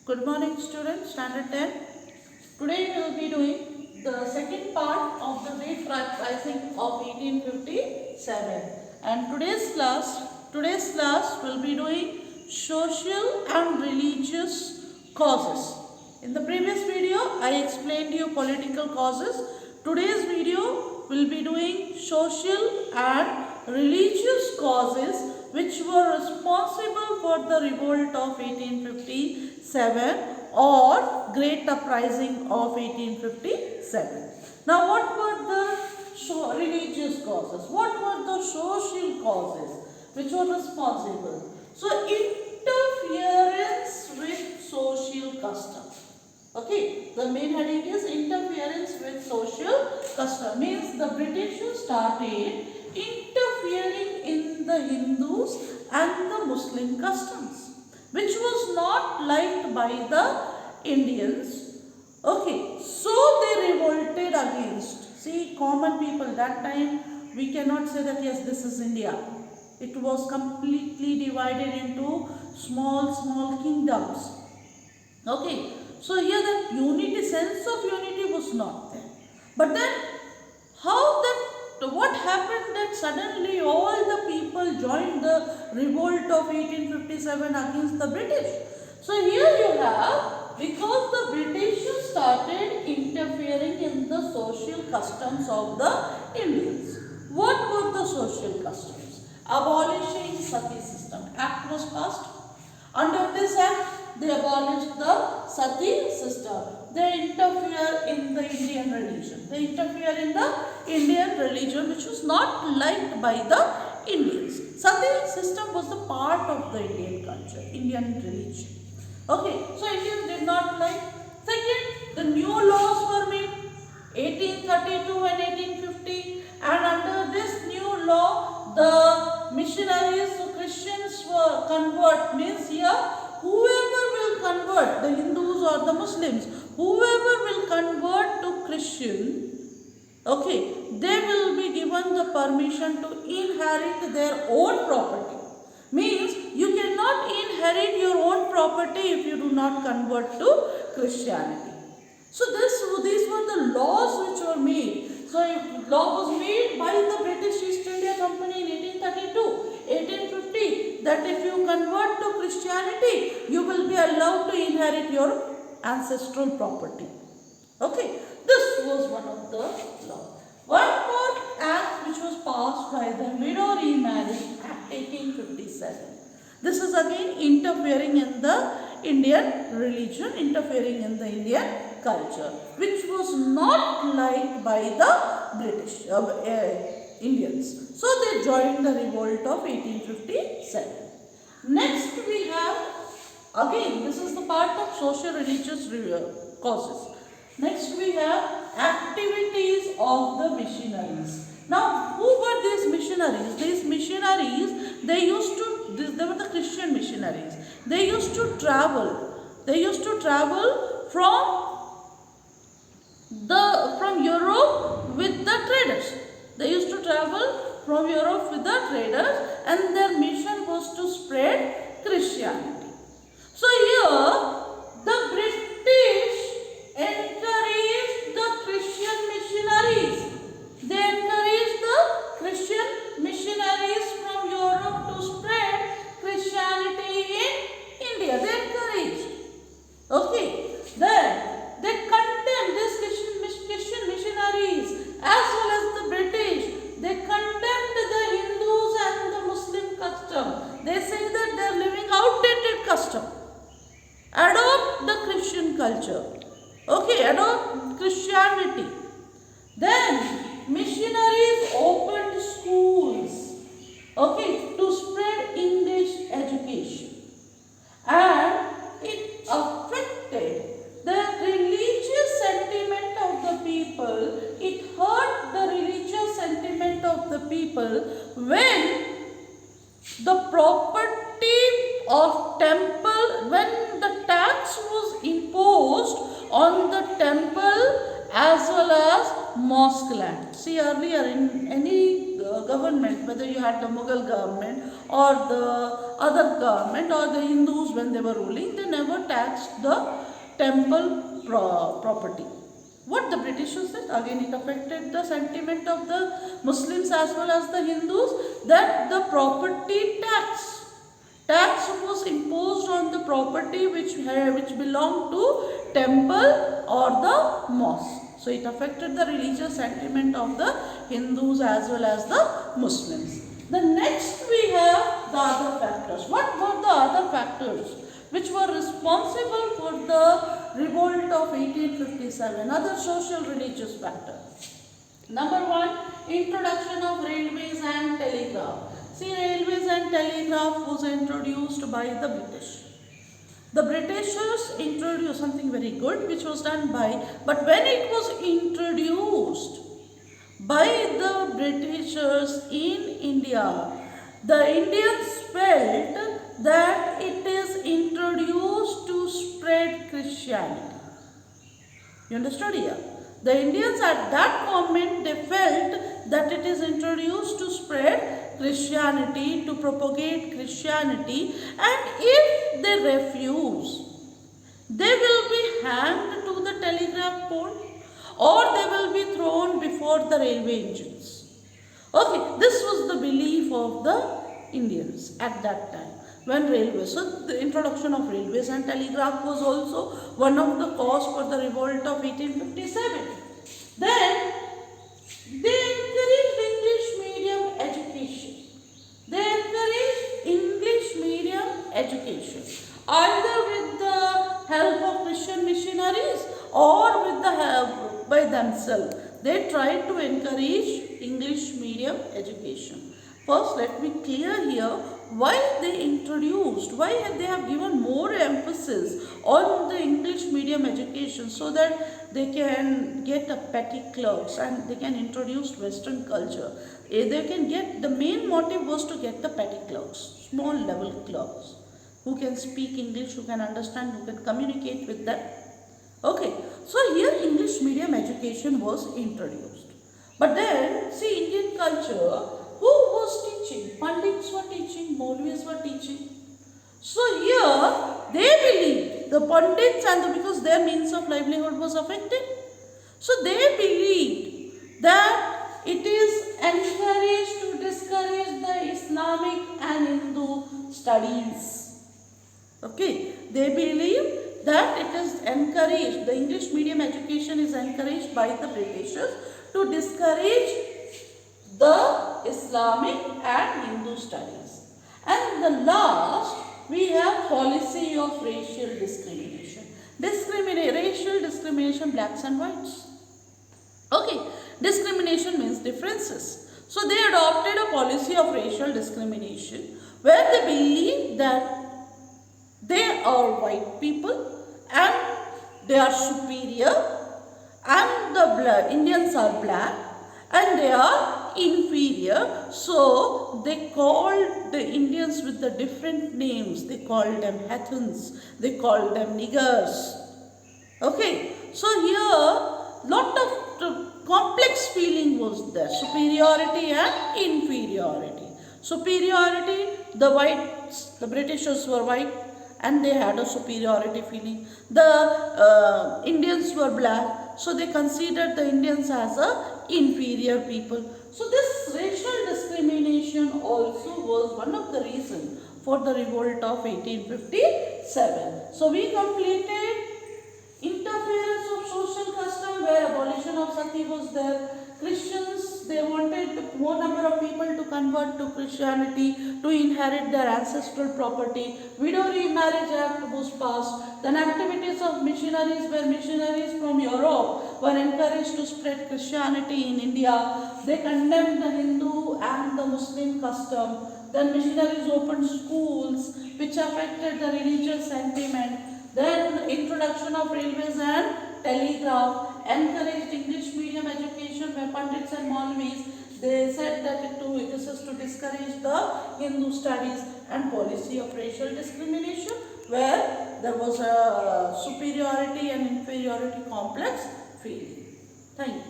Good morning students, standard 10. Today we will be doing the second part of the Great Rising of 1857. And today's class will be doing social and religious causes. In the previous video I explained you political causes. Today's video will be doing social and religious causes which were responsible for the revolt of 1857 or Great Uprising of 1857. Now what were the religious causes? What were the social causes which were responsible? So interference with social custom. Okay, the main heading is interference with social custom. Means the British started interfering in the Hindus and the Muslim customs, which was not liked by the Indians. Okay, so they revolted against. See, common people that time, we cannot say that yes, this is India. It was completely divided into small kingdoms. Okay, so here that sense of unity was not there. But then, what happened that suddenly all the people joined the revolt of 1857 against the British? So here you have, because the British started interfering in the social customs of the Indians. What were the social customs? Abolishing sati system. Act was passed. Under this act, they abolished the sati system. They interfere in the Indian religion. They interfere in the Indian religion which was not liked by the Indians. Sati system was a part of the Indian culture, Indian religion. Okay, so Indians did not like. Second, the new laws were made, 1832 and 1850, and under this new law, the missionaries, so Christians were convert, means here, whoever will convert, the Hindus or the Muslims, whoever will convert to Christian, okay, they will be given the permission to inherit their own property. Means you cannot inherit your own property if you do not convert to Christianity. So these were the laws which were made. So law was made by the British East India Company in 1832, 1850, that if you convert to Christianity, you will be allowed to inherit your ancestral property. Okay, this was one of the laws. One more act which was passed by the Widow Remarriage Act 1857. This is again interfering in the Indian religion, interfering in the Indian culture, which was not liked by the British Indians. So they joined the revolt of 1857. Next we have, again this is the part of social religious causes. Next we have activities of the missionaries. Now who were these missionaries? These missionaries, they were the Christian missionaries. They used to travel from Europe with the traders. They used to travel from Europe with the traders, and their mission was to spread Christianity. So here the British encouraged the Christian missionaries. They encouraged the Christian missionaries from Europe to spread Christianity in India. They encouraged. Okay. Then they condemned these Christian missionaries as well as the British. They condemned the Hindus and the Muslim custom. They say that they are living outdated custom. Adopt the Christian culture. Okay, adopt Christianity. Then missionaries opened schools, okay, to spread English education, and it affected the religious sentiment of the people. It hurt the religious sentiment of the people when the property of temple, when the tax was imposed on the temple as well as mosque land. See, earlier in any government, whether you had the Mughal government or the other government or the Hindus when they were ruling, they never taxed the temple property. What the Britishers did, again it affected the sentiment of the Muslims as well as the Hindus, that the property tax was imposed on the property which belonged to temple or the mosque. So it affected the religious sentiment of the Hindus as well as the Muslims. The next we have the other factors. What were the other factors which were responsible for the revolt of 1857? Other social religious factors. Number one, introduction of railways and telegraph. See, railways and telegraph was introduced by the British. The Britishers introduced something very good which was done by, but when it was introduced by the Britishers in India, the Indians felt that it is introduced to spread Christianity. You understood here? The Indians at that moment, they felt that it is introduced to spread Christianity, to propagate Christianity, and if they refuse, they will be hanged to the telegraph pole or they will be thrown before the railway engines. Okay, this was the belief of the Indians at that time when railways. So the introduction of railways and telegraph was also one of the cause for the revolt of 1857. Then they encouraged English medium education. They encouraged English medium education, either with the help of Christian missionaries or with the help by themselves. They tried to encourage English medium education. First, let me clear here why they introduced, why they have given more emphasis on the English medium education, so that they can get a petty clerks and they can introduce Western culture. They can get, the main motive was to get the petty clerks, small level clerks, who can speak English, who can understand, who can communicate with them. Okay, so here English medium education was introduced. But then, see, Indian culture, who was teaching? Pandits were teaching, Maulvis were teaching. So here, they believed, the Pandits, because their means of livelihood was affected. So they believed that it is encouraged to discourage the Islamic and Hindu studies. Okay, they believe that it is encouraged, the English medium education is encouraged by the Britishers to discourage the Islamic and Hindu studies. And the last, we have policy of racial discrimination. Racial discrimination, blacks and whites. Okay, discrimination means differences. So they adopted a policy of racial discrimination where they believe that they are white people and they are superior, and the Indians are black and they are inferior. So they called the Indians with the different names. They called them heathens, they called them niggers. Okay, so here lot of complex feeling was there, superiority and inferiority. Superiority, the whites, the Britishers were white and they had a superiority feeling. The Indians were black, so they considered the Indians as a inferior people. So this racial discrimination also was one of the reasons for the revolt of 1857. So we completed interference of social custom where abolition of sati was there. Christians, they wanted more number of people to convert to Christianity, to inherit their ancestral property. Widow Remarriage Act was passed. Then activities of missionaries, where missionaries from Europe were encouraged to spread Christianity in India. They condemned the Hindu and the Muslim custom. Then missionaries opened schools which affected the religious sentiment. Then introduction of railways and telegraph, encouraged English medium education by Pandits and Maulvis. They said that this is to discourage the Hindu studies, and policy of racial discrimination where there was a superiority and inferiority complex feeling. Thank you.